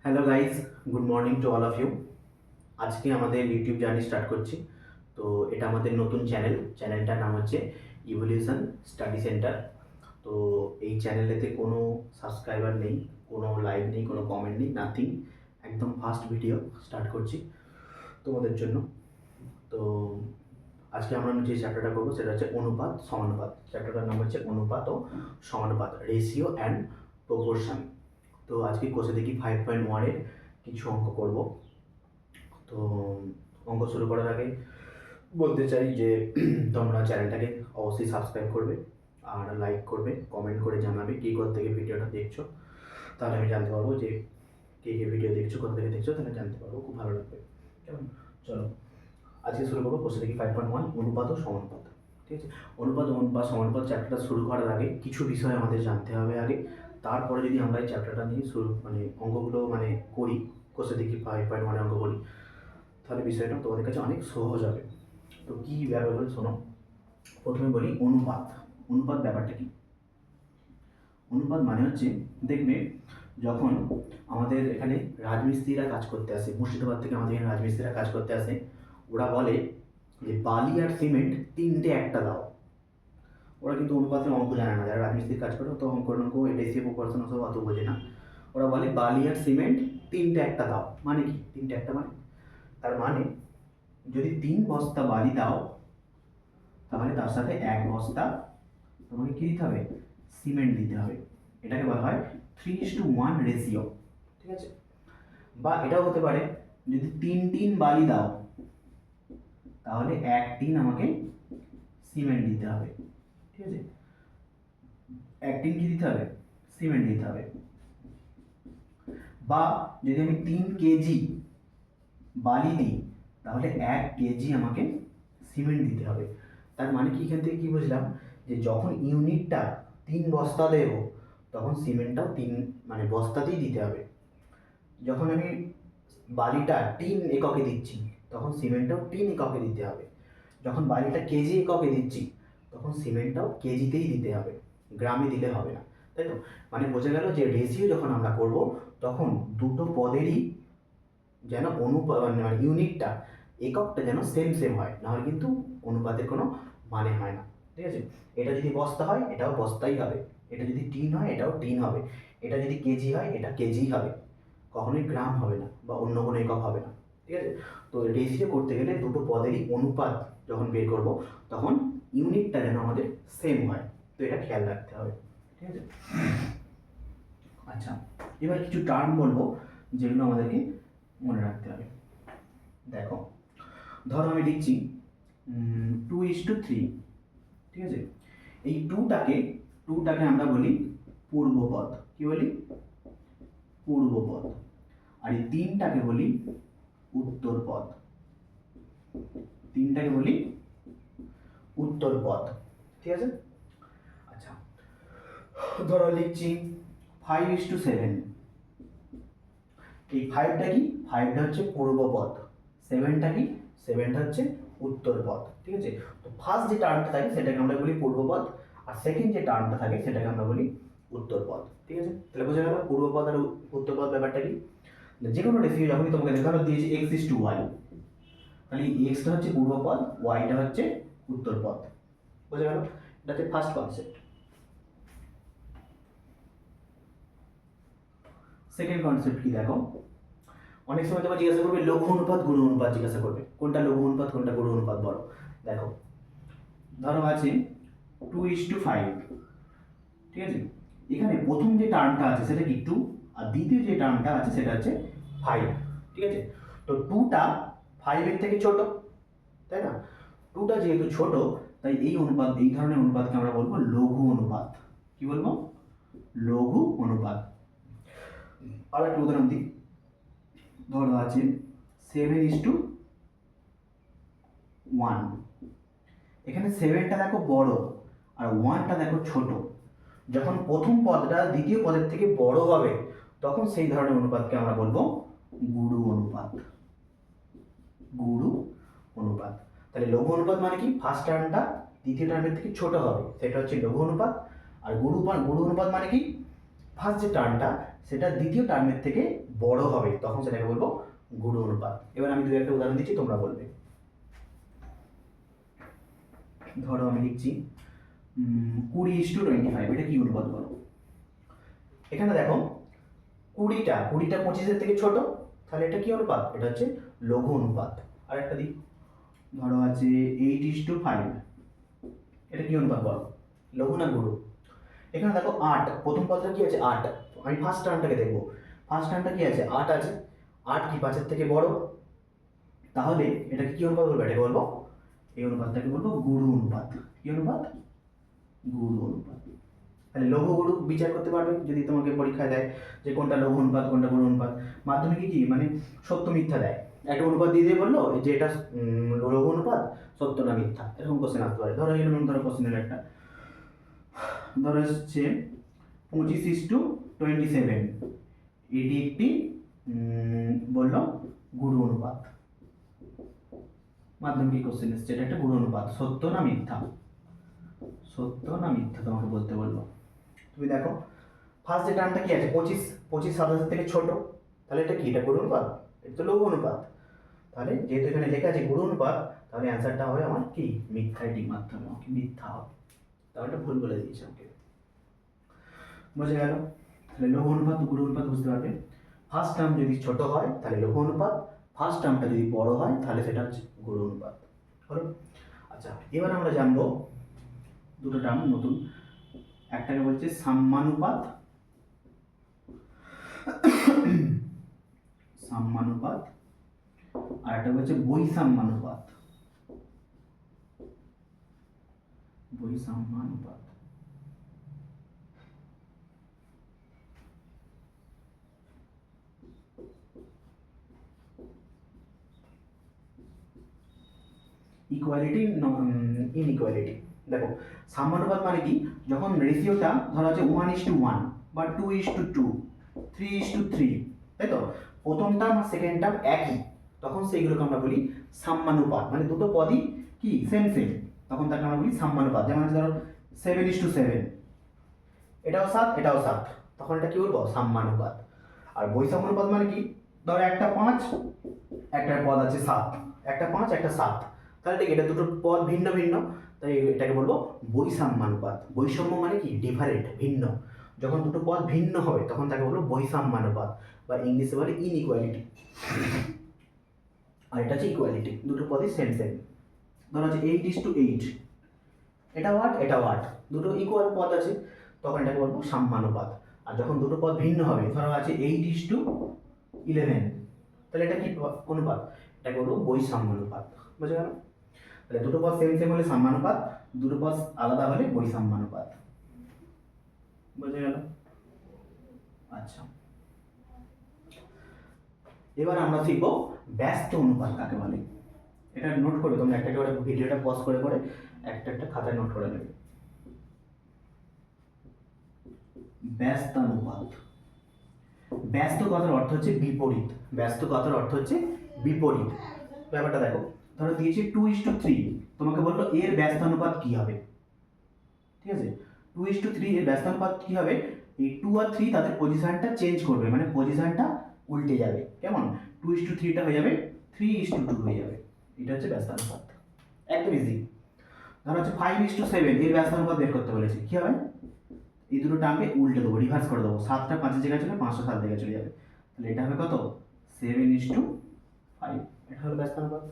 Hello guys, good morning to all of you. আজকে আমাদের YouTube journey start করছি। তো এটা আমাদের নতুন চ্যানেলটার নাম হচ্ছে ইভলিউশন স্টাডি সেন্টার। তো এই চ্যানেলেতে কোনো সাবস্ক্রাইবার নেই, কোনো লাইক নেই, কোনো কমেন্ট নেই, নাথিং। একদম ফার্স্ট ভিডিও স্টার্ট করছি তোমাদের জন্য। তো আজকে আমরা যে চ্যাপ্টারটা করবো সেটা হচ্ছে অনুপাত সমানুপাত। চ্যাপ্টারটার নাম হচ্ছে অনুপাত ও সমানুপাত, রেশিও অ্যান্ড প্রপোর্শন। তো আজকে কোর্সে দেখি 5.1-এর কিছু অঙ্ক করব। তো অঙ্ক শুরু করার আগে বলতে চাই যে তোমরা চ্যানেলটাকে অবশ্যই সাবস্ক্রাইব করবে আর লাইক করবে, কমেন্ট করে জানাবে কী কোথা থেকে ভিডিওটা দেখছো। তাহলে আমি জানতে পারবো যে কে ভিডিও দেখছো, কোথা থেকে দেখছো, তাহলে জানতে পারবো, খুব ভালো লাগবে। কেমন? চলো আজকে শুরু করবো কোর্সে দেখি 5.1 অনুপাত ও সমানুপাত। ঠিক আছে, অনুপাত বা সমানুপাত চ্যাপ্টারটা শুরু করার আগে কিছু বিষয় আমাদের জানতে হবে আগে। তারপরে যদি আমরা এই চ্যাপ্টারটা নিয়ে অঙ্কগুলো করি, কোর্সে দেখি 5.1 অঙ্ক করি, তাহলে বিষয়টা তোমাদের কাছে অনেক সহজ হবে। তো কী ব্যাপার বলে শোনো। প্রথমে বলি অনুপাত। অনুপাত ব্যাপারটা কি? অনুপাত মানে হচ্ছে, দেখবে যখন আমাদের এখানে রাজমিস্ত্রিরা কাজ করতে আসে, মুর্শিদাবাদ থেকে আমাদের এখানে রাজমিস্ত্রিরা কাজ করতে আসে, ওরা বলে যে বালি আর সিমেন্ট তিনটে একটা দাও। ওরা কিন্তু অনুপাতের অঙ্ক জানে না, যারা রাজমিস্ত্রির কাজ করে তো অঙ্ক রেশিও প্রপোর্শন সব অত বোঝে না। ওরা বলে বালি আর সিমেন্ট তিনটে একটা দাও। মানে কি তিনটে একটা? মানে তার মানে যদি 3 বস্তা বালি দাও, তাহলে তার সাথে 1 বস্তা তোমাকে কী দিতে হবে? সিমেন্ট দিতে হবে। এটাকে বলা হয় 3:1 রেশিও। ঠিক আছে, বা এটাও হতে পারে যদি 3 টিন বালি দাও, তাহলে 1 টিন আমাকে সিমেন্ট দিতে হবে। ঠিক আছে, 1 টিন কি দিতে হবে? সিমেন্ট দিতে হবে। বা যদি আমি 3 কেজি বালি দিই, তাহলে 1 কেজি আমাকে সিমেন্ট দিতে হবে। তার মানে কি, এখান থেকে কি বুঝলাম যে যখন ইউনিটটা 3 বস্তা দেব, তখন সিমেন্টটাও বস্তাতেই দিতে হবে। যখন আমি বালিটা টিন এককে দিচ্ছি, তখন সিমেন্টটাও টিন এককে দিতে হবে। যখন বালিটা কেজি এককে দিচ্ছি, তখন সিমেন্টটাও কেজিতেই দিতে হবে, গ্রামে দিলে হবে না। তাই তো? বোঝা গেল যে রেশিও যখন আমরা করব, তখন দুটো পদেরই যেন ইউনিটটা এককটা যেন সেম হয়, নাহলে কিন্তু অনুপাতের কোনো মানে হয় না। ঠিক আছে, এটা যদি বস্তা হয় এটাও বস্তাই হবে, এটা যদি টিন হয় এটাও টিন হবে, এটা যদি কেজি হয় এটা কেজিই হবে, কখনোই গ্রাম হবে না বা অন্য কোনো একক হবে না। ঠিক আছে, তো রেশিও করতে গেলে দুটো পদেরই অনুপাত যখন বের করব, তখন ইউনিটটা যেন আমাদের সেম হয়। তো এটা খেয়াল রাখতে হবে। ঠিক আছে, আচ্ছা এবার কিছু টার্ম বলবো যেগুলো আমাদেরকে মনে রাখতে হবে। দেখো, ধরো আমি লিখছি 2:3। ঠিক আছে, এই টুটাকে আমরা বলি পূর্বপদ। কি বলি? পূর্বপদ। আর এই 3টাকে বলি উত্তরপদ। 3টাকে বলি উত্তরপদ। ঠিক আছে, আচ্ছা ধরো লিখছি 5:7। এই 5টা কি? 5টা হচ্ছে পূর্বপদ। 7টা কি? 7টা হচ্ছে উত্তরপদ। ঠিক আছে, তো ফার্স্ট যে টার্মটা থাকে সেটাকে আমরা বলি পূর্বপদ, আর সেকেন্ড যে টার্মটা থাকে সেটাকে আমরা বলি উত্তরপদ। ঠিক আছে, তাহলে বোঝা গেল পূর্বপদ আর উত্তরপদ ব্যাপারটা কি। যে কোনো রেসিপি যখনই তোমাকে দেখানো দিয়েছে x:y, তাহলে এক্সটা হচ্ছে পূর্বপদ, ওয়াইটা হচ্ছে উত্তরপদ। বোঝা গেল? এটা হচ্ছে ফার্স্ট কনসেপ্ট। সেকেন্ড কনসেপ্ট কি দেখো, অনেক সময় তোমার জিজ্ঞাসা করবে লঘু অনুপাত গুরু অনুপাত, জিজ্ঞাসা করবে কোনটা লঘু অনুপাত কোনটা গুরু অনুপাত বলো। দেখো, ধরো আছে 2:5। ঠিক আছে, এখানে প্রথম যে টার্মটা আছে সেটা কি 2, আর দ্বিতীয় যে টার্মটা আছে সেটা হচ্ছে 5। ঠিক আছে, তো 2টা 5-এর থেকে ছোট, তাই না? 2টা যেহেতু ছোট, তাই এই ধরনের অনুপাতকে আমরা বলবো লঘু অনুপাত। কি বলবো? লঘু অনুপাত। আর একটা উদাহরণ দিই, ধরো আছে 7:1। এখানে 7টা দেখো বড় আর 1টা দেখো ছোট। যখন প্রথম পদটা দ্বিতীয় পদের থেকে বড় হবে, তখন সেই ধরনের অনুপাতকে আমরা বলবো গুরু অনুপাত। গুরু অনুপাত। তাহলে লঘু অনুপাত মানে কি? ফার্স্ট টার্মটা দ্বিতীয় টার্মের থেকে ছোট হবে, সেটা হচ্ছে লঘু অনুপাত। আর গুরু অনুপাত মানে কি? ফার্স্ট যে টার্মটা সেটা দ্বিতীয় টার্মের থেকে বড় হবে, তখন সেটাকে বলবো গুরু অনুপাত। এবার আমি 2-1টা উদাহরণ দিচ্ছি, তোমরা বলবে। ধরো আমি লিখছি 20:25, এটা কি অনুপাত বলো? এখানে দেখো 20টা 25-এর থেকে ছোট, তাহলে এটা কি অনুপাত? এটা হচ্ছে লঘু অনুপাত। আর একটা দিক ধরো আছে 8:5, এটা কি অনুপাত বলো? লঘু না গুরু? এখানে দেখো 8, প্রথম পদটা কি আছে? 8। আমি ফার্স্ট টার্মটাকে দেখবো, ফার্স্ট টার্মটা কি আছে? 8 আছে। 8 কি 5-এর থেকে বড়? তাহলে এটাকে কি অনুপাত বলবো? এটাকে বলবো, এই অনুপাতটাকে বলবো গুরু অনুপাত। কি অনুপাত? গুরু অনুপাত। তাহলে লঘু গুরু বিচার করতে পারবে যদি তোমাকে পরীক্ষায় দেয় যে কোনটা লঘু অনুপাত কোনটা গুরু অনুপাত। মাধ্যমিকে কি মানে সত্য মিথ্যা দেয়, একটা অনুপাত দিয়ে দিয়ে বললো যে এটা লঘু অনুপাত, সত্য না মিথ্যা, এরকম কোশ্চেন আসতে পারে। ধরো এরকম ধরো কোশ্চেনের একটা ধরো হচ্ছে 25:27, এটি একটি বললো গুরু অনুপাত। মাধ্যমিক কোশ্চেন এসছে, এটা একটা গুরু অনুপাত, সত্য না মিথ্যা? সত্য না মিথ্যা তোমাকে বলতে বললো। তুমি দেখো ফার্স্ট যে টার্মটা কি আছে? 25 27 থেকে ছোট, তাহলে এটা কি? এটা গুরু অনুপাত, এটা তো লঘু অনুপাত। তাহলে যেহেতু এখানে লেখা আছে গুরু অনুপাত, তাহলে অ্যান্সারটা হবে আমার কি? মিথ্যাটির মাধ্যমে আমাকে মিথ্যা হবে। তাহলে এটা ভুল বলে দিয়েছে আমাকে। বুঝে গেল? তাহলে লঘু অনুপাত গুরু অনুপাত বুঝতে পারবে। ফার্স্ট টার্ম যদি ছোট হয় তাহলে লঘু অনুপাত, ফার্স্ট টার্মটা যদি বড় হয় তাহলে সেটা হচ্ছে গুরু অনুপাত। হলো? আচ্ছা, এবার আমরা জানবো দুটো টার্ম নতুন, একটাকে বলছে সাম্যানুপাত, সাম্যানুপাত, আর একটা হচ্ছে বৈষম্যানুপাত। বৈষম্যানুপাত। Equality inequality. দেখো সাম্যানুপাত মানে কি? যখন রেশিওটা ধরা হচ্ছে 1:1 বা 2:2, 3:3, তাই তো? প্রথম টার্ম আর সেকেন্ড টার্ম একই, তখন সেইগুলোকে আমরা বলি সাম্যানুপাত। মানে দুটো পদই কি সেম সেম, তখন তাকে আমরা বলি সাম্যানুপাত। যেমন ধরো 7:7, এটাও 7 এটাও 7, তখন এটা কি বলবো? সাম্যানুপাত। আর বৈষম্যানুপাত মানে কি? ধরো একটা 5, একটা পদ আছে 7, একটা 5 একটা 7, তাহলে ঠিক এটা দুটো পদ ভিন্ন ভিন্ন, তাই এটাকে বলবো বৈষম্যানুপাত। বৈষম্য মানে কি? ডিফারেন্ট, ভিন্ন। যখন দুটো পদ ভিন্ন হবে তখন তাকে বলবো বৈষম্যানুপাত, বা ইংলিশে বলে ইনইকুয়ালিটি। আর এটা হচ্ছে ইকুয়ালিটি, দুটো পদই সেম সেম। ধরো হচ্ছে 8:8, এটা 8 এটা 8, দুটো ইকুয়াল পদ আছে, তখন এটাকে বলবো সাম্যানুপাত। আর যখন দুটো পদ ভিন্ন হবে, ধরো আছে 8:11, তাহলে এটা কি অনুপাত? এটাকে বলবো বৈষম্যানুপাত। বুঝে গেল? তাহলে দুটো পদ সেম সেম হলে সাম্যানুপাত, দুটো পদ আলাদা হলে বৈষম্যানুপাত। বুঝে গেল? আচ্ছা, এবার আমরা শিখব ব্যস্ত অনুপাত কাকে বলে। এটা নোট করবে তোমরা, একটা করে ভিডিওটা পজ করে করে একটা একটা খাতায় নোট করে নেবে। ব্যস্ত অনুপাত। ব্যস্ত কথার অর্থ হচ্ছে বিপরীত। ব্যস্ত কথার অর্থ হচ্ছে বিপরীত। ব্যাপারটা দেখো, ধরো দিয়েছে 2:3, তোমাকে বললো এর ব্যস্ত অনুপাত কি হবে? ঠিক আছে, 2:3 এর ব্যস্ত অনুপাত কি হবে? এই 2 আর 3 তাদের পজিশনটা চেঞ্জ করবে, মানে পজিশনটা উল্টে যাবে। কেমন? 2:3টা হয়ে যাবে 3:2 হয়ে যাবে। এটা হচ্ছে ব্যস্ত অনুপাত, একদম ইজি। ধরো হচ্ছে 5:7, এর ব্যস্ত অনুপাত বের করতে বলেছে, কি হবে? এই দুটো টার্মকে উল্টে দেবো, রিভার্স করে দেবো। 7টা 5-এর জায়গায় চলে 5টা 7 জায়গায় চলে যাবে, তাহলে এটা হবে কত? 7:5, এটা হলো ব্যস্ত অনুপাত।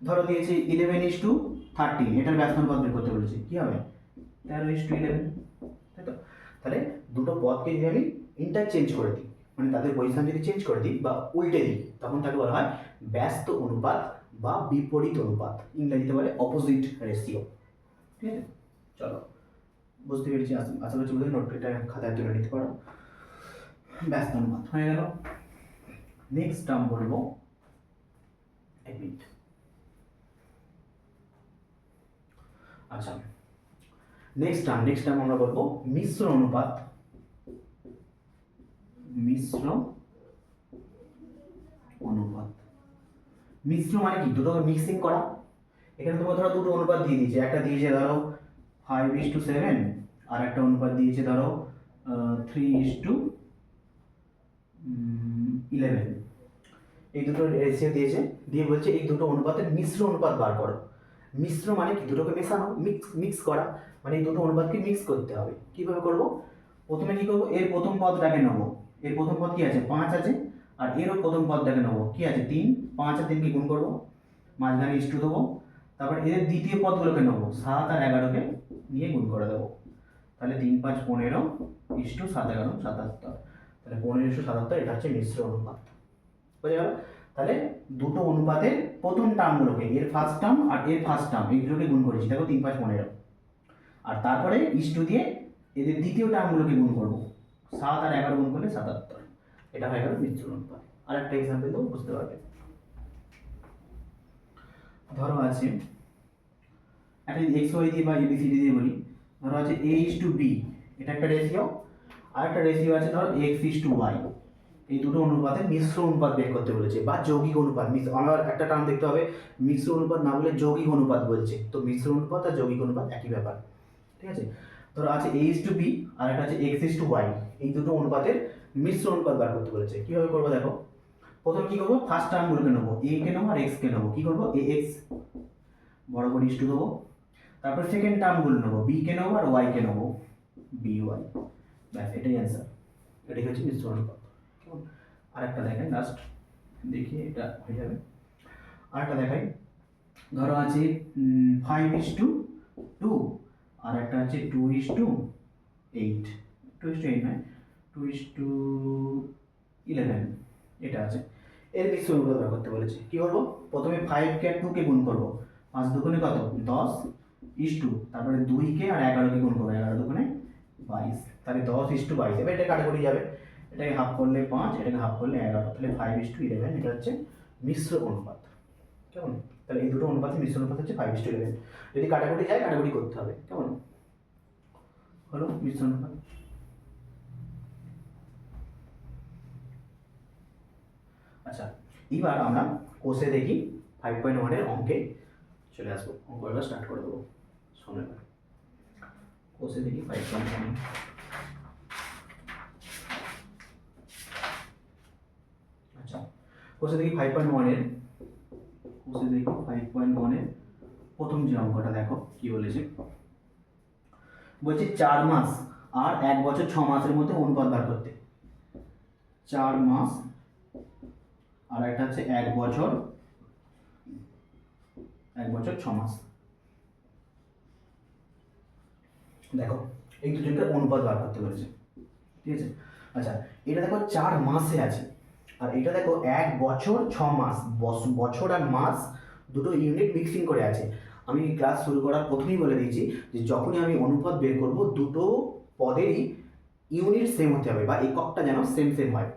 ধরো দিয়েছে 11:13, এটার ব্যস্ত অনুপাত বের করতে বলেছে, কি হবে? 13:11, তাই তো? তাহলে দুটো পদকে যদি আমি ইন্টারচেঞ্জ করে দিই, মানে তাদের পজিশন যদি চেঞ্জ করে দিই বা উল্টে দিই, তখন তাকে বলা হয় ব্যস্ত অনুপাত বা বিপরীত অনুপাত, ইংরেজিতে বলে অপোজিট রেশিও। ঠিক আছে, চলো বুঝতে পেরেছি, আশা করছি বুঝে নোটটা খাতায় তুলে নিতে পারো। ব্যস্ত অনুপাত হয়ে গেল। নেক্সট টার্ম বলবো, এক মিনিট। আচ্ছা, নেক্সট টার্ম আমরা বলবো মিশ্র অনুপাত। মিশ্র অনুপাত। মিশ্র মানে কি? দুটো মিক্সিং করা। এখানে তোমাকে ধরো দুটো অনুপাত দিয়ে দিয়েছে, একটা দিয়েছে ধরো 5:7, আর একটা অনুপাত দিয়েছে ধরো 3:11 এই দুটো রেশিও দিয়েছে, দিয়ে বলছে এই দুটো অনুপাতের মিশ্র অনুপাত বার করো। মিশ্র মানে কি, দুটোকে মেশানো, মিক্স করা, মানে এই দুটো অনুপাতকে মিক্স করতে হবে। কিভাবে করব? প্রথমে কি করব, এর প্রথম পদটাকে নেব, এর প্রথম পদ কি আছে 5 আছে, আর এরও প্রথম পদটাকে নেব কি আছে 3, 5 আর 3কে গুণ করব, মাঝখানে ইস্টু দেবো, তারপর এর দ্বিতীয় পদগুলোকে নেব 7 আর 11কে নিয়ে গুণ করে দেবো, তাহলে 3, 5, 15 ইস্টু 7, 11, 77, তাহলে 15:77, এটা হচ্ছে মিশ্র অনুপাত। বুঝে গেল? তাহলে দুটো অনুপাতের প্রথম টার্মগুলোকে, এর ফার্স্ট টার্ম আর এর ফার্স্ট টার্ম, এইগুলোকে গুণ করেছি, দেখো 3, 5, 15, আর তারপরে ইস্টু দিয়ে এদের দ্বিতীয় টার্মগুলোকে গুণ করবো, 7 আর 11 গুণ করলে 77, এটা হয়ে গেল মিশ্র অনুপাত। আর একটা এক্সাম্পল দেবো, বুঝতে পারবে। ধরো আছে একটা এক্স ওয়াই দিয়ে বা এবিসিডি দিয়ে বলি, ধরো আছে a:b, এটা একটা রেশিও, আর একটা রেশিও আছে ধরো x:y, এই দুটো অনুপাতের মিশ্র অনুপাত বের করতে বলেছে, বা যৌগিক অনুপাত। আমার একটা টার্ম দেখতে হবে, মিশ্র অনুপাত না বলে যৌগিক অনুপাত বলছে, তো মিশ্র অনুপাত আর যৌগিক অনুপাত একই ব্যাপার, ঠিক আছে? ধরো আছে a:b আর একটা আছে x:y, এই দুটো অনুপাতের মিশ্র অনুপাত বার করতে বলেছে। কিভাবে করবো দেখো, প্রথম কি করবো, ফার্স্ট টার্মগুলোকে নেবো, a কে নেবো আর x কে নেবো, কি করবো ax বড় করে ইস্টু দেবো, তারপর সেকেন্ড টার্মগুলো নেবো, b কে নেবো আর y কে নেবো by, ব্যাস এটাই অ্যান্সার, এটাই হচ্ছে মিশ্র অনুপাত। কেমন? আরেকটা দেখাই লাস্ট, দেখি এটা হয়ে যাবে। আরেকটা দেখাই, ধরো আছে 5:2 আর একটা আছে 2:8, 2:8 নয় 2:11, এটা আছে। এর মিশ্র অনুপাত বের করতে বলেছে। কি করবো, প্রথমে 5 কে আর 2 কে গুণ করবো, 5 দুগুণে কত 10, তারপরে 2 কে আর 11 কে গুণ করবো, 11 দুগুণে 22, তাহলে 10:22, এবার এটা কাটাকুটি যাবে, এটাকে হাফ করলে 5, এটাকে হাফ করলে 11, তাহলে 5:11, এটা হচ্ছে মিশ্র অনুপাত। কেমন? তাহলে এই দুটো অনুপাতের মিশ্র অনুপাত হচ্ছে 5:11, যদি কাটাকুটি যায় কাটাকুটি করতে হবে। কেমন হলো মিশ্র অনুপাত? আচ্ছা, এবার আমরা কোষে দেখি 5.1 এর অঙ্কে চলে আসবো, অঙ্কটা স্টার্ট করে দেবো। শোনো এবার, কোষে দেখি 5.1, আচ্ছা কোষে দেখি 5.1 এর, কোষে দেখি 5.1 এর প্রথম যে অঙ্কটা দেখো কি বলেছে, বলছে 4 মাস আর 1 বছর 6 মাসের মধ্যে অনুপাত বার করতে। 4 মাস আর একটা হচ্ছে 1 বছর 6 মাস। দেখো এই দুজনকার অনুপাত বার করতে বলেছে, ঠিক আছে? আচ্ছা, এটা দেখো 4 মাসে আছে, আর এটা দেখো 1 বছর 6 মাস, বছর আর মাস দুটো ইউনিট মিক্সিং করে আছে। আমি ক্লাস শুরু করার প্রথমেই বলে দিয়েছি যে যখনই আমি অনুপাত বের করব, দুটো পদেরই ইউনিট সেম হতে হবে, বা এককটা যেন সেম সেম হয়।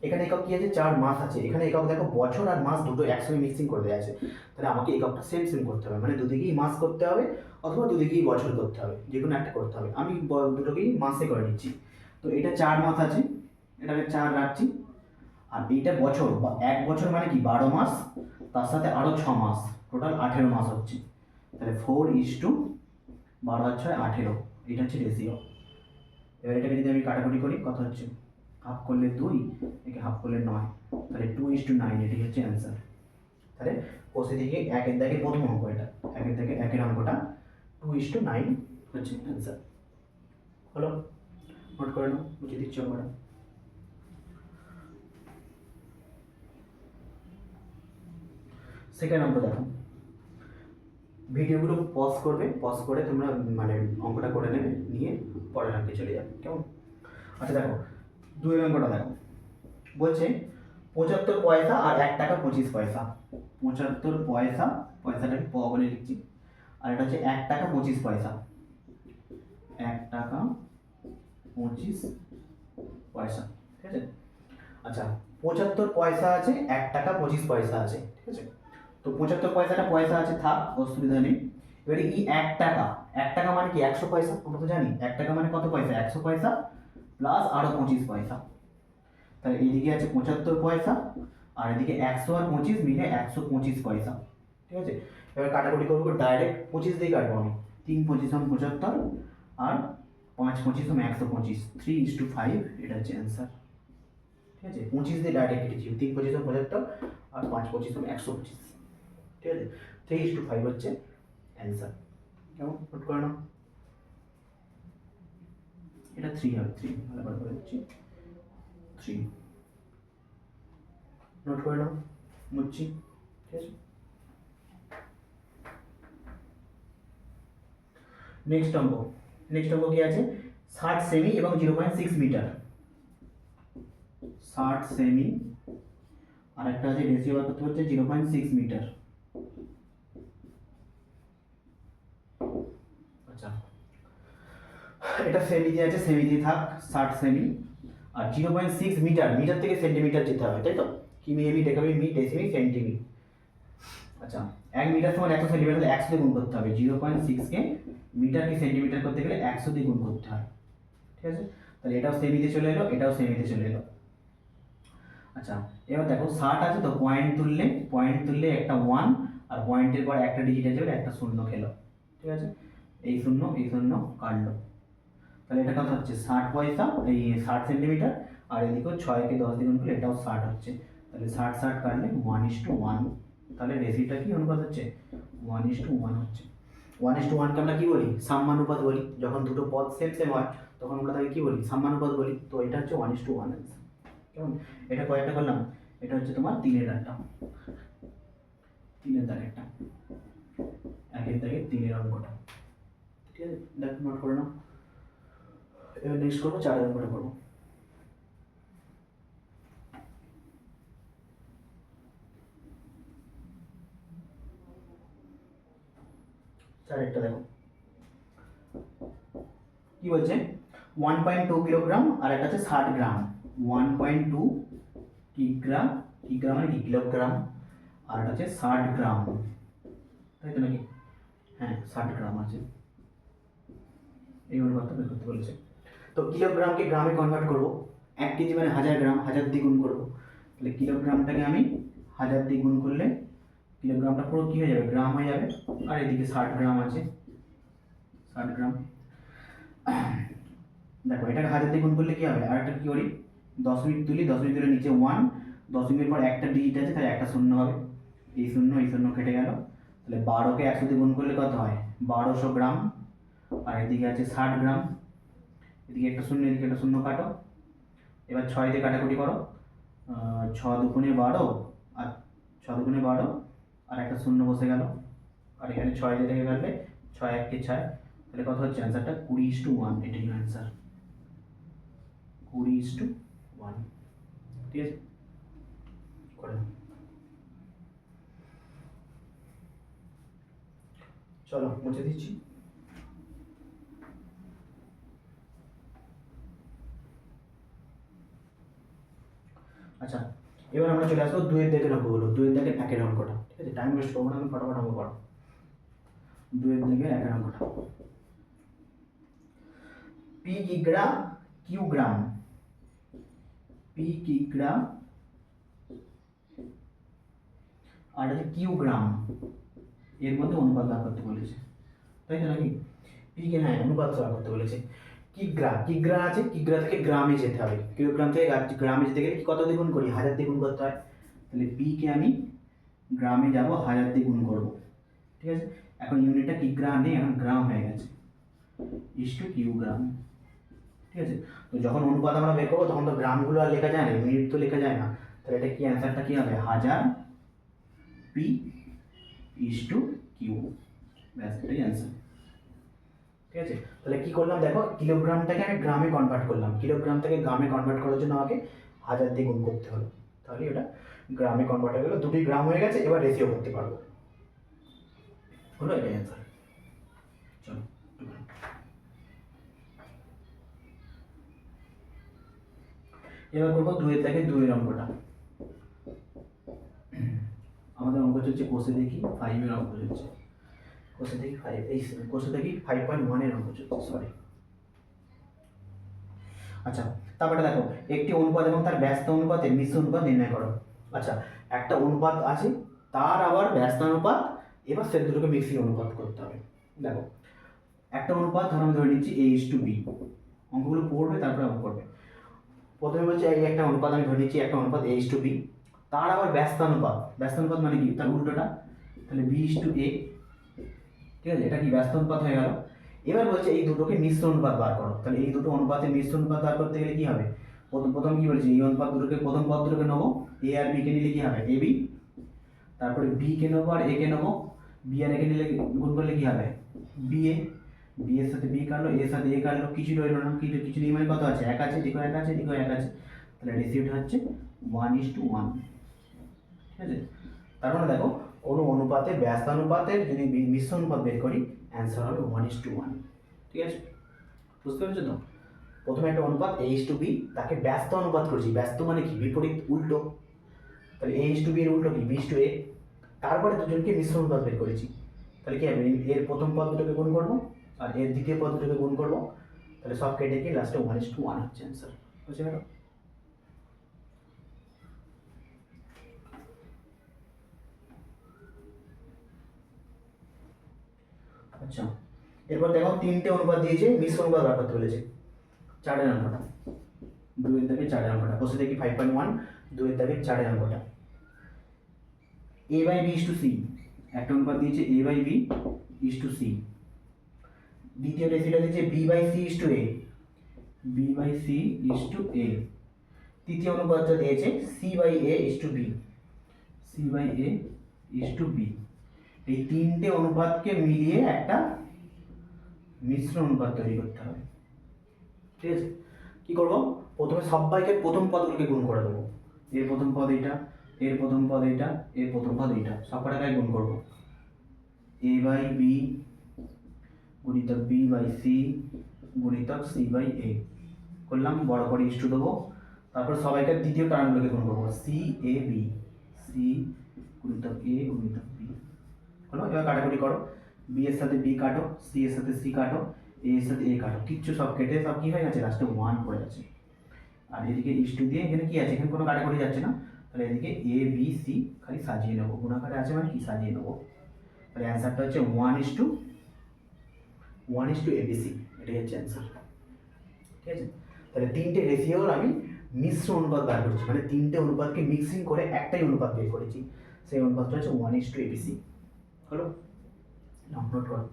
এখানে একক কি আছে, 4 মাস আছে, এখানে একক দেখো বছর আর মাস দুটো একসঙ্গে মিক্সিং করে দেওয়া আছে, তাহলে আমাকে এককটা সেম সেম করতে হবে, মানে দুদিকেই মাস করতে হবে অথবা দুদিকেই বছর করতে হবে, যে কোনো একটা করতে হবে। আমি দুটোকেই মাসে করে নিচ্ছি, তো এটা 4 মাস আছে, এটাকে 4 রাখছি, আর এইটা বছর, 1 বছর মানে কি 12 মাস, তার সাথে আরও 6 মাস, টোটাল 18 মাস হচ্ছে, তাহলে 4:12 আর 6 18, এটা হচ্ছে রেশিও। এবার এটাকে যদি আমি কাটাকুটি করি, কত হচ্ছে, হাফ করলে 2, একে হাফ করলে 9, তাহলে 2:9, এটাই হচ্ছে অ্যান্সার। তাহলে কোষে থেকে 1-এর দাগে প্রথম অঙ্ক, এটা 1-এর দাগে 1-এর অঙ্কটা 2:9 হচ্ছে অ্যান্সার। হলো, নোট করে নাও, বুঝে দিচ্ছি অঙ্কটা। সেকেন্ড অঙ্ক দেখো, ভিডিওগুলো পজ করবে, পজ করে তোমরা মানে অঙ্কটা করে নেবে, নিয়ে পরের অঙ্কে চলে যাবে। কেমন? আচ্ছা দেখো 2-এর অঙ্কটা দেখো, বলছে 75 পয়সা আর 1 টাকা 25 পয়সা। 75 পয়সা, পয়সাটাকে প বলে লিখছি, আর এটা হচ্ছে 1 টাকা 25 পয়সা, 1 টাকা 25 পয়সা, ঠিক আছে? আচ্ছা 75 পয়সা আছে, 1 টাকা 25 পয়সা আছে, ঠিক আছে? তো 75 পয়সাটা পয়সা আছে, থাক, অসুবিধা নেই। এবারে এই 1 টাকা, 1 টাকা মানে কি 100 পয়সা, আমরা তো জানি 1 টাকা মানে কত পয়সা, 100 পয়সা প্লাস আরো 25 পয়সা, তাহলে এইদিকে আছে 75 পয়সা, আর এদিকে 100 আর 25 মিলে 125 পয়সা, ঠিক আছে? এবার কাটাকুটি করবো, ডাইরেক্ট 25 দিয়ে কাটবো আমি, 3 25 75, আর 5×25 = 125, 3:5 এটা হচ্ছে অ্যান্সার। ঠিক আছে, 25 দিয়ে ডাইরেক্ট কেটেছি, 3×25 75 আর 5×25 125। ঠিক আছে, 3:5 হচ্ছে অ্যান্সার। কেমন, নোট করে নাও। এটা 3 হবে, 3 ভালো করে দিচ্ছি, 3 নোট করে নাও, মুচ্ছি। ঠিক আছে, নেক্সট অঙ্ক কি আছে, 60 সেমি এবং 0.6 মিটার। 60 সেমি আর একটা আছে রেশিও বার করতে হচ্ছে 0.6 মিটার। আচ্ছা, এটা সেমিতে আছে, সেমিতে থাক, 60 সেমি আর 0.6 মিটার, মিটার থেকে সেন্টিমিটার যেতে হবে, তাই তো? কিমি, এমি, ডেকামি, মি, ডেসিমি, সেন্টিমি। আচ্ছা, 1 মিটার সমান 100 সেন্টিমিটার, 100 দিয়ে গুণ করতে হবে। 0.6 কে মিটার কি সেন্টিমিটার করতে গেলে 100 দিয়ে গুণ করতে হয়। ঠিক আছে, তাহলে এটাও সেমিতে চলে এলো, এটাও সেমিতে চলে এলো। আচ্ছা, এবার দেখো 60 আছে তো পয়েন্ট তুললে একটা 1 আর পয়েন্টের পর একটা ডিজিট আছে বলে একটা শূন্য খেলো। ঠিক আছে, এই শূন্য কাটলো, তাহলে এটা কত হচ্ছে 60 পয়সা, এই 60 সেন্টিমিটার, আর এদিকেও 6 কে 10 দিয়ে গুণ করলে এটাও 60 হচ্ছে, তাহলে 60 কাটলে 1:1, তাহলে রেশিওটা কি অনুপাত হচ্ছে 1:1 হচ্ছে। 1:1 কে আমরা কি বলি, সাম্যানুপাত বলি। যখন দুটো পদ সেম সেম হয় তখন আমরা তাকে কি বলি, সাম্যানুপাত বলি। তো এটা হচ্ছে 1:1 অ্যান্সার। কেমন, এটা কয়টা করলাম, এটা হচ্ছে তোমার 3-এর দাগটা, 3-এর দাগেরটা, 1-এর দাগে 3-এর অঙ্কটা। ঠিক আছে, দেখো নোট করে নাও। এবার নেক্সট করবো 4-এর অঙ্কটা করবো। চারেরটা দেখো কি বলছে, 1.2 কিলোগ্রাম আর একটা আছে 60 গ্রাম। 1.2 কিগ্রাম, কিগ্রাম মানে কি কিলোগ্রাম, আর একটা আছে 60 গ্রাম, তাই তো নাকি? হ্যাঁ, 60 গ্রাম আছে, এই অনুপাতটা বের করতে বলেছে। তো কিলোগ্রামকে গ্রামে কনভার্ট করবো, 1 কেজি মানে 1000 গ্রাম, 1000 দিয়ে গুণ করবো, তাহলে কিলোগ্রামটাকে আমি 1000 দিয়ে গুণ করলে কিলোগ্রামটা পুরো কি হয়ে যাবে, গ্রাম হয়ে যাবে। আর এদিকে 60 গ্রাম আছে, 60 গ্রাম। দেখো এটাকে 1000 দিয়ে গুণ করলে কি হবে, আর একটা কি করি, দশমিক তুলি, দশমিক তুলে নিচে 1, দশমিকের পর একটা ডিজিট আছে তাই একটা শূন্য হবে, এই শূন্য কেটে গেল। তাহলে 12কে 100 দিয়ে গুণ করলে কত হয়, 1200 গ্রাম। আর এদিকে আছে 60 গ্রাম, এদিকে একটা শূন্য, এদিকে একটা শূন্য কাটো। এবার 6 দিয়ে কাটাকুটি করো, 6 দুগুণে 12, আর 6 দুগুণে 12, আর একটা শূন্য বসে গেল। আর এখানে 6 দিয়ে থেকে কাটলে 6 1 6, তাহলে কত হচ্ছে অ্যান্সারটা 20:1, এটাই অ্যান্সার, 20:1। ঠিক আছে, করে নাও। চলো মুছে দিচ্ছি। আচ্ছা, এবার আমরা চলে আসবো 2-এর দাগের অঙ্কগুলো, 2-এর দাগের 1-এর অঙ্কটা। ঠিক আছে, টাইম ওয়েস্ট করবো না, আমি ফটাফট অঙ্ক করো। 2-এর দাগের 1-এর অঙ্কটা, পি কিগ্রা কিউ গ্রাম, পি কিগ্রা আর আছে কিউ গ্রাম, এর মধ্যে অনুপাত বার করতে বলেছে, তাই তো নাকি? পি কে, হ্যাঁ, অনুপাত বার করতে বলেছে। কিগ্রা আছে, কিগ্রা থেকে গ্রামে যেতে হবে, কিলোগ্রাম থেকে গ্রামে যেতে গেলে কি কত দিয়ে গুণ করি, 1000 দিয়ে গুণ করতে হয়। তাহলে পি কে আমি গ্রামে যাব, 1000 দিয়ে গুণ করবো। ঠিক আছে, এখন ইউনিটটা কিগ্রা নেই, এখন গ্রাম হয়ে গেছে, ইস্টু কিউ গ্রাম। ঠিক আছে, তো যখন অনুপাত আমরা বের করবো তখন তো গ্রামগুলো আর লেখা যায় না, ইউনিট তো লেখা যায় না, তাহলে এটা কি অ্যান্সারটা কি হবে, 1000 পি ইস্টু কিউ, ব্যাস এটাই অ্যান্সার। ঠিক আছে, তাহলে কি করলাম দেখো, কিলোগ্রামটাকে আমি গ্রামে কনভার্ট করলাম, কিলোগ্রাম থেকে গ্রামে কনভার্ট করার জন্য আমাকে 1000 দিয়ে গুণ করতে হলো, তাহলে এটা গ্রামে কনভার্ট হয়ে গেলো, দুটি গ্রাম হয়ে গেছে। এবার রেশিও করতে পারবো, হলো এটাই অ্যান্সার। চলো এবার করবো 2-এর দাগে 2-এর অঙ্কটা। আমাদের অঙ্ক চলছে কোষে দেখি 5-এর অঙ্ক চলছে, কোষে দেখি 5, এই কোষে দেখি 5.1-এর অঙ্ক চলছে, সরি। আচ্ছা, তারপরে দেখো একটি অনুপাত এবং তার ব্যস্ত অনুপাতের মিশ্র অনুপাত নির্ণয় করো। আচ্ছা, একটা অনুপাত আছে, তার আবার ব্যস্ত অনুপাত, এবার সে দুটোকে মিশ্র অনুপাত করতে হবে। দেখো একটা অনুপাত ধরো আমি ধরে নিচ্ছি A/B, অঙ্কগুলো পড়বে তারপরে অঙ্ক করবে। প্রথমে বলছে এই একটা অনুপাত আমি ধরে নিচ্ছি একটা অনুপাত A/B, তার আবার ব্যস্তানুপাত, ব্যস্তানুপাত মানে কি তার উল্টোটা, তাহলে B/A, ঠিক আছে, এটা কি ব্যস্তানুপাত হয়ে গেল। এবার বলছে এই দুটোকে মিশ্র অনুপাত বার করো, তাহলে এই দুটো অনুপাতের মিশ্র অনুপাত বার করতে গেলে কি হবে, প্রথম কি বলছে এই অনুপাত দুটোকে প্রথম পদ দুটোকে নেবো, A আর B কে নিলে কি হবে AB, তারপরে B কে নেবো আর A কে নেবো, B আর A কে নিলে গুণ করলে কি হবে BA, B এর সাথে B কাটলো, A এর সাথে A কাটলো, কিছু রইলো না, কিছু নেই, মানে কত আছে, এক আছে, দিকেও এক আছে, দিকেও এক আছে, তাহলে রেসিপিটা হচ্ছে 1:1, ঠিক আছে। তার মানে দেখো কোনো অনুপাতের ব্যস্তানুপাতের যদি মিশ্র অনুপাত বের করি অ্যান্সার হবে 1:1, ঠিক আছে, বুঝতে পেরেছো তো। প্রথমে একটা অনুপাত A/B, তাকে ব্যস্ত অনুপাত করছি, ব্যস্ত মানে কি বিপরীত উল্টো, তাহলে A/B এর উল্টো কি B/A, তারপরে দুজনকে মিশ্র অনুপাত বের করেছি, তাহলে কি হবে এর প্রথম পদ দুটোকে গুণ করবো আর এর দ্বিতীয় পদ দুটোকে গুণ করবো, তাহলে সব কেটে গিয়ে লাস্টে 1:1 হচ্ছে অ্যান্সার, বুঝতে গেল। আচ্ছা, এরপর দেখো তিনটে অনুপাত দিয়েছে, মিশ্র অনুপাত বার করতে বলেছে, 4 অঙ্কটা, 2 এর দাগে 4 অঙ্কটা বসে দেখি 5.1, 2 এর দাগে 4 অঙ্কটা। A/B/C, একটা অনুপাত দিয়েছে A/B/C, দ্বিতীয় রেসিপিটা দিয়েছে B/C/A, B/C/A, তৃতীয় অনুপাতটা দিয়েছে C/A/B, C/A/B, এই তিনটে অনুপাতকে মিলিয়ে একটা মিশ্র অনুপাত তৈরি করতে হবে, ঠিক আছে। কি করব, প্রথমে সবাইকে প্রথম পদগুলোকে গুণ করে দেবো, এর প্রথম পদ এইটা, এর প্রথম পদ এইটা, এর প্রথম পদ এইটা, সব কটাকে গুণ করব, A/B গুণিতক B/C গুণিতক C/A করলাম, বড় করে ইস্টু দেবো, তারপর সবাইকে দ্বিতীয় টার্মগুলোকে গুণ করবো C/AB, C গুণিতক A গুণিতক B হলো। এবার কাটাকুটি করো, B এর সাথে B কাটো, C এর সাথে C কাটো, A এর সাথে A কাটো, কিচ্ছু সব কেটে সব কি হয়ে গেছে, লাস্টে 1 পড়ে গেছে। আর এদিকে ইস্টু দিয়ে এখানে কি আছে, এখানে কোনো কাটাকুটি যাচ্ছে না, তাহলে এদিকে A/B/C খালি সাজিয়ে নেবো, গুণাকারে আছে মানে কি সাজিয়ে নেবো, তাহলে অ্যান্সারটা হচ্ছে 1:ABC, এটাই হচ্ছে অ্যান্সার, ঠিক আছে। তাহলে তিনটে রেশিওর আমি মিশ্র অনুপাত বার করছি, মানে তিনটে অনুপাতকে মিক্সিং করে একটাই অনুপাত বের করেছি, সেই অনুপাতটা হচ্ছে 1:ABC, হলো। নোট করো,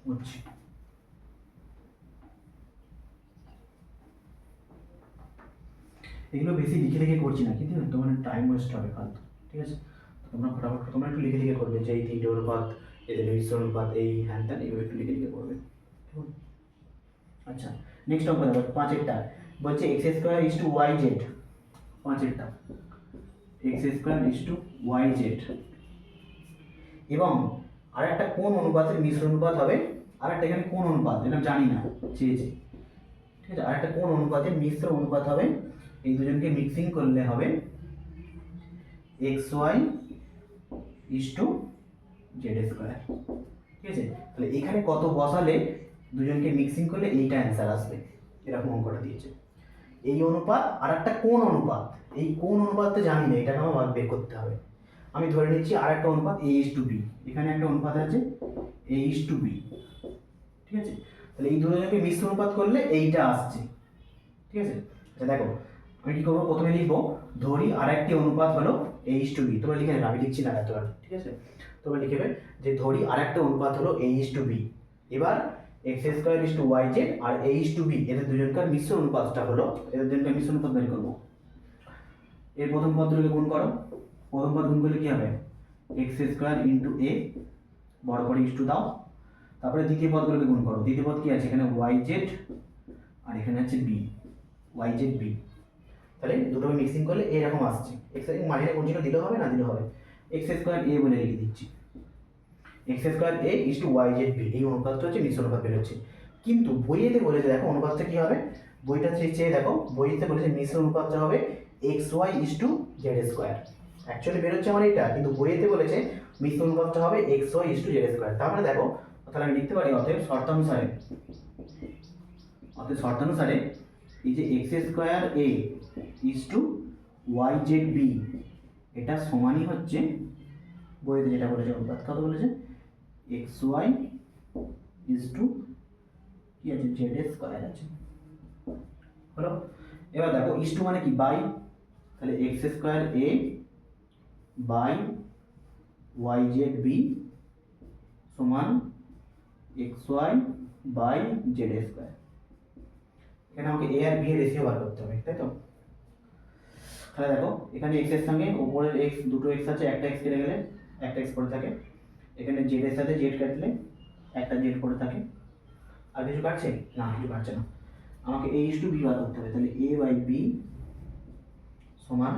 বুঝছি। এগুলো বেশি লিখে লিখে করছি না, কিন্তু তোমার টাইম ওয়েস্ট হবে ফালতু, ঠিক আছে। তোমরা ফটাফট তোমরা একটু লিখে লিখে করবে যে এই তিনটে অনুপাত, এদের মিশ্র অনুপাত, এই হ্যান ত্যান, এগুলো একটু লিখে লিখে করবে। আচ্ছা, নেক্সট অঙ্ক দেখো 5-এরটা, বলছে x² = yz, 5-এরটা x² = yz, এবং আর একটা কোন অনুপাতের মিশ্র অনুপাত হবে, আর একটা এখানে কোন অনুপাত এটা জানি না চেয়েছে, ঠিক আছে, আর একটা কোন অনুপাতের মিশ্র অনুপাত হবে, এই দুজনকে মিক্সিং করলে হবে xy = z², ঠিক আছে। তাহলে এখানে কত বসালে দুজনকে মিক্সিং করলে এইটা অ্যান্সার আসবে, এরকম অঙ্কটা দিয়েছে। এই অনুপাত আর একটা কোন অনুপাত, এই কোন অনুপাতটা জানি না, এটাকে আমার বের করতে হবে। আমি ধরে নিচ্ছি আর একটা অনুপাত A/B, এখানে একটা অনুপাত আছে A/B, ঠিক আছে। তাহলে এই দুজনকে মিশ্র অনুপাত করলে এইটা আসছে, ঠিক আছে। আচ্ছা দেখো আমি কি করবো, প্রথমে লিখবো ধরি আর একটি অনুপাত হলো A/B, তোমরা লিখে নেবে, আমি লিখছি না এত, ঠিক আছে। তোমরা লিখবে যে ধরি আর একটা অনুপাত হলো A/B, এবার x² = yz আর A/B এদের দুজনকার মিশ্র অনুপাতটা হলো, এদের দুজনকার মিশ্র অনুপাত বের করবো। এর প্রথম পদগুলোকে গুণ করো, প্রথম পদ গুণ করলে কি হবে x² × A, বড় করে ইস্টু দাও, তারপরে দ্বিতীয় পদগুলোকে গুণ করো, দ্বিতীয় পদ কি আছে এখানে yz আর এখানে আছে b, yzb, তাহলে দুটোকে মিক্সিং করলে এরকম আসছে, x এর মাঝে কোন চিহ্ন দিলে হবে না দিলে হবে, x² A বলে লিখে দিচ্ছি, x² A = yzb, এই অনুপাতটা হচ্ছে মিশ্র অনুপাত বের হচ্ছে। কিন্তু বইয়েতে বলেছে দেখো অনুপাতটা কি হবে, বইটা চেয়ে দেখো বইতে বলেছে মিশ্র অনুপাতটা হবে xy = z², অ্যাকচুয়ালি বের হচ্ছে আমার এটা, কিন্তু বইয়েতে বলেছে মিশ্র অনুপাতটা হবে xy = z², তার মানে দেখো তাহলে আমি লিখতে পারি অতএব শর্তানুসারে এই যে x² A = yzb, এটা সমানই হচ্ছে বইতে যেটা বলেছে অনুপাত, কত বলেছে এক্স ওয়াই ইজ টু কি আছে জেড স্কোয়ার আছে হলো। এবার দেখো ইজ টু মানে কি বাই, তাহলে x square a by y z b সমান x y by z square. এখানে আমাকে এ আর বি এর রেশিও বার করতে হবে, তাই তো? তাহলে দেখো এখানে এক্স এর সঙ্গে উপরের এক্স, দুটো এক্স আছে, একটা এক্স কেটে গেলে একটা এক্স পড়ে থাকে। এখানে জেড এর সাথে জেড কাটলে একটা জেড পড়ে থাকে। আর কিছু কাটছে না, কিছু কাটছে না। আমাকে এ ইস টু বি বার করতে হবে, তাহলে এ বাই বি সমান,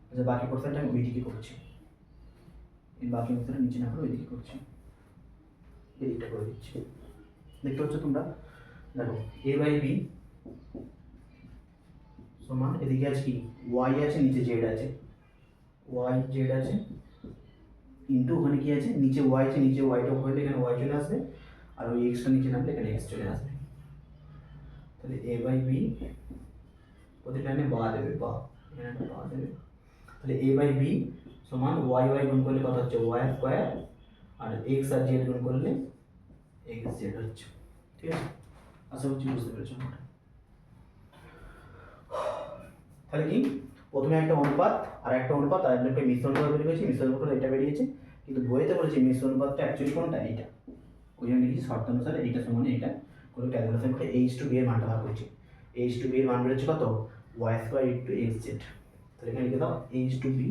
আচ্ছা বাকি পোর্শনটা আমি ওইদিকে করছি, এই বাকি অংশটা নিচে না করে ওইদিকে করছি, এদিকটা করে দিচ্ছি। দেখতে পাচ্ছ তোমরা? দেখো এ বাই বি সমান, এদিকে আছে কি ওয়াই আছে, নিচে জেড আছে, ওয়াই জেড আছে ইন্টু ওখানে কি আছে, নিচে ওয়াই আছে, নিচে ওয়াইটা উপরে এখানে ওয়াই চলে আসবে, আর ওই এক্সটা নিচে নামলে এখানে এক্স চলে আসবে। তাহলে এ বাই বি প্রতিটা লাইনে বা দেবে, বা এখানে একটা বা দেবে। তাহলে এ বাই বি সমান ওয়াই ওয়াই গুণ করলে কত হচ্ছে ওয়াই স্কোয়ার, আর এক্স আর জেড গুণ করলে এক্স জেড হচ্ছে। ঠিক আছে, আশা করছি বুঝতে পেরেছো। তাহলে কি প্রথমে একটা অনুপাত আর একটা অনুপাত আর একটা মিশ্র অনুপাত বেরিয়েছে, মিশ্র অনুপাত এটা বেরিয়েছে, কিন্তু বইতে বলেছে মিশ্র অনুপাতটা অ্যাকচুয়ালি কোনটা, এইটা। ওই জন্য লিখেছি শর্ত অনুসারে এইটা সমান এইটা করে ক্যালকুলেশন করে এইচ টু বি এর মানটা বার করছি। এইচ টু বি এর মান বেরোচ্ছে কত, y square into x z. তাহলে এখানে লিখে দাও এইচ টু বি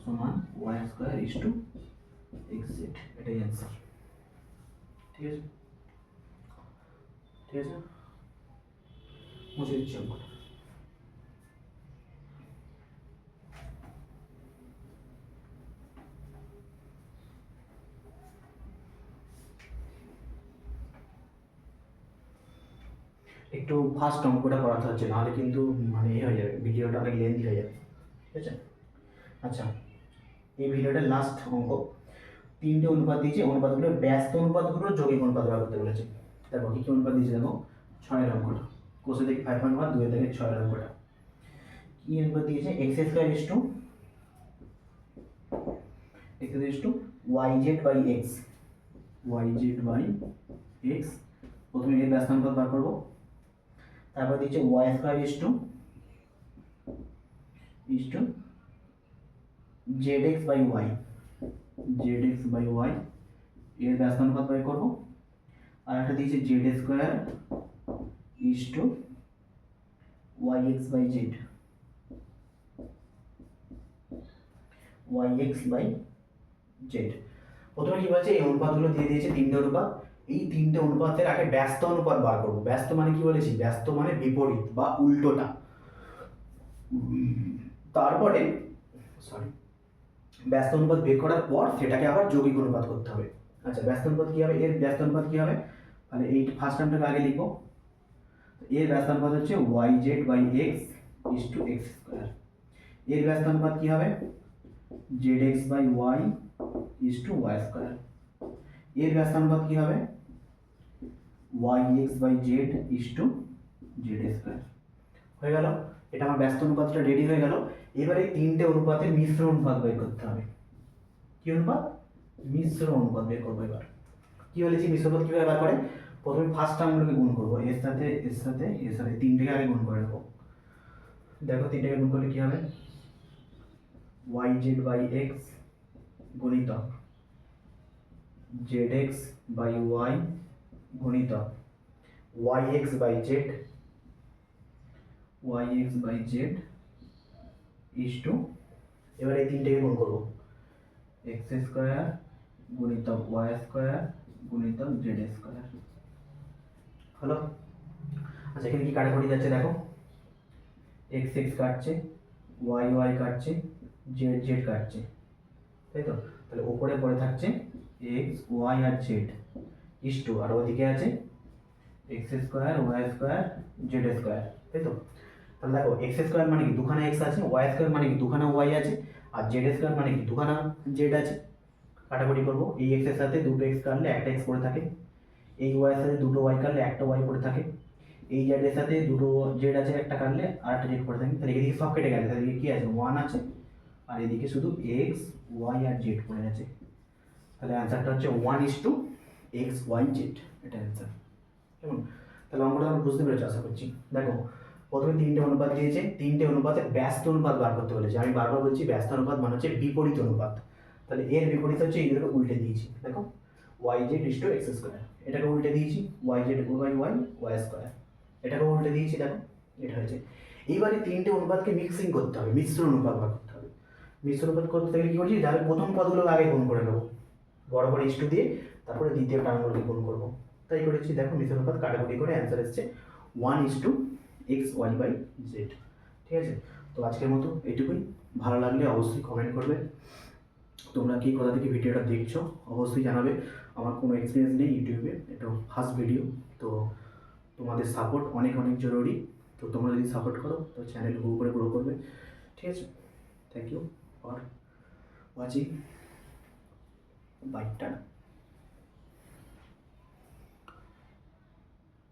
সমান y square is to x z, এটাই অ্যান্সার। ঠিক আছে, ঠিক আছে, মুছে দিচ্ছি অঙ্কটা। একটু ফাস্ট অঙ্কটা করাতে হচ্ছে, নাহলে কিন্তু মানে এ হয়ে যাবে, ভিডিওটা অনেক লেন্দি হয়ে যাবে। ঠিক আছে, আচ্ছা এই ভিডিওটার লাস্ট অঙ্ক, তিনটে অনুপাত দিয়েছে, অনুপাতগুলো ব্যস্ত অনুপাতগুলো যৌগিক অনুপাত বার করতে বলেছে। দেখো কী কী অনুপাত দিয়েছে, দেখো 6 অঙ্কটা, কোষে দেখি 5.1, 2 থেকে 6 অঙ্কটা কি অনুপাত দিয়েছে, x square is to y z by x, y z by x. প্রথমে এর ব্যস্ত অনুপাত বার করবো, তারপর দিচ্ছে y square is to z x by y, z x by y এর ব্যস্ত অনুপাত বের করবো। আর একটা দিয়েছে z square is to y x by z, y x by z. প্রথমে কি বলছে, এই অনুপাতগুলো দিয়ে দিয়েছে তিনটে অনুপাত, এই তিনটে অনুপাতের আগে ব্যস্ত অনুপাত বার করবো। ব্যস্ত মানে কি বলেছি, ব্যস্ত মানে বিপরীত বা উল্টোটা। তারপরে সরি, ব্যস্ত অনুপাত বের করার পর সেটাকে আবার যৌগিক অনুপাত করতে হবে। আচ্ছা ব্যস্ত অনুপাত কি হবে, এর ব্যস্ত অনুপাত কি হবে, তাহলে এই ফার্স্ট টার্মটাকে আগে লিখবো। এর ব্যস্ত অনুপাত হচ্ছে y z by x is to x square. এর ব্যস্ত অনুপাত কি হবে, z x by y is to y square. এর ব্যস্ত অনুপাত কি হবে, y x by z is to z square. হয়ে গেল, এটা আমার ব্যস্ত অনুপাতটা রেডি হয়ে গেল। এবার এই তিনটে অনুপাতের মিশ্র অনুপাত বের করতে হবে। কি অনুপাত, মিশ্র অনুপাত বের করবো। এবার কি বলেছি মিশ্র অনুপাত কিভাবে বার করে, প্রথমে ফার্স্ট টার্মগুলোকে গুণ করবো, এর সাথে এর সাথে এর সাথে, তিনটেকে আগে গুণ করে নেবো। দেখো তিনটেকে গুণ করলে কি হবে, ওয়াই জেড বাই এক্স গুণিতক জেড এক্স বাই ওয়াই গুণিতক y x by z, y x by z is to, এবার এই তিনটেকে গুণ করবো, এক্স স্কোয়ার গুণিতক ওয়াই স্কোয়ার গুণিতক জেড স্কোয়ার। হলো, আচ্ছা এখানে কি কাটাকুটি যাচ্ছে দেখো, এক্স এক্স কাটছে, ওয়াই ওয়াই কাটছে, জেড জেড কাটছে, তাই তো? তাহলে ওপরে পড়ে থাকছে এক্স ওয়াই আর জেড ইস টু, আর ওদিকে আছে x square Y square Z square, তাই তো? তাহলে দেখো এক্স স্কোয়ার মানে কি দুখানা এক্স আছে, ওয়াই স্কোয়ার মানে কি দুখানা ওয়াই আছে, আর জেড স্কোয়ার মানে কি দুখানা জেড আছে। কাটাকুটি করবো, এই এক্স এর সাথে দুটো এক্স কাটলে একটা এক্স পড়ে থাকে, এই ওয়াই এর সাথে দুটো ওয়াই কাটলে একটা ওয়াই পড়ে থাকে, এই জেড এর সাথে দুটো জেড আছে একটা কাটলে আর একটা জেড পড়ে থাকে। তাহলে এদিকে সব কেটে গেছে, তাহলে কি আছে, ওয়ান আছে, আর এদিকে শুধু এক্স ওয়াই আর জেড পড়ে আছে, তাহলে অ্যান্সারটা হচ্ছে 1:x, y, z, এটা অ্যান্সার। কেমন? তাহলে অঙ্কটা আমরা বুঝতে পেরেছি আশা করছি। দেখো প্রথমে 3টে অনুপাত দিয়েছে, 3টে অনুপাতে ব্যস্ত অনুপাত বার করতে বলেছে। আমি বারবার বলছি ব্যস্ত অনুপাত মানে হচ্ছে বিপরীত অনুপাত। তাহলে এর বিপরীত হচ্ছে এইগুলোকে উল্টে দিয়েছি। দেখো y/x², এটাকে উল্টে দিয়েছি y/y, এটাকে উল্টে দিয়েছি। দেখো এটা হয়েছে। এইবারে 3টে অনুপাতকে মিক্সিং করতে হবে, মিশ্র অনুপাত বার করতে হবে। মিশ্র অনুপাত করতে গেলে কী করছি, যার প্রথম পদগুলো আগে গুণ করে নেবো বড় করে h2 দিয়ে, তারপরে দ্বিতীয় টার্মগুলোকে গুণ করবো। তাই করেছি। দেখো মিশ্র অনুপাত কাটাকুটি করে অ্যান্সার এসছে 1:x, y/z। ঠিক আছে? তো আজকের মতো এইটুকুই। ভালো লাগলে অবশ্যই কমেন্ট করবে। তোমরা কি কোথা থেকে ভিডিওটা দেখছো অবশ্যই জানাবে। আমার কোনো এক্সপিরিয়েন্স নেই ইউটিউবে, এটা ফার্স্ট ভিডিও। তো তোমাদের সাপোর্ট অনেক অনেক জরুরি। তো তোমরা যদি সাপোর্ট করো তো চ্যানেল হু করে গ্রো করবে। ঠিক আছে? Thank you for watching. Bye, tata.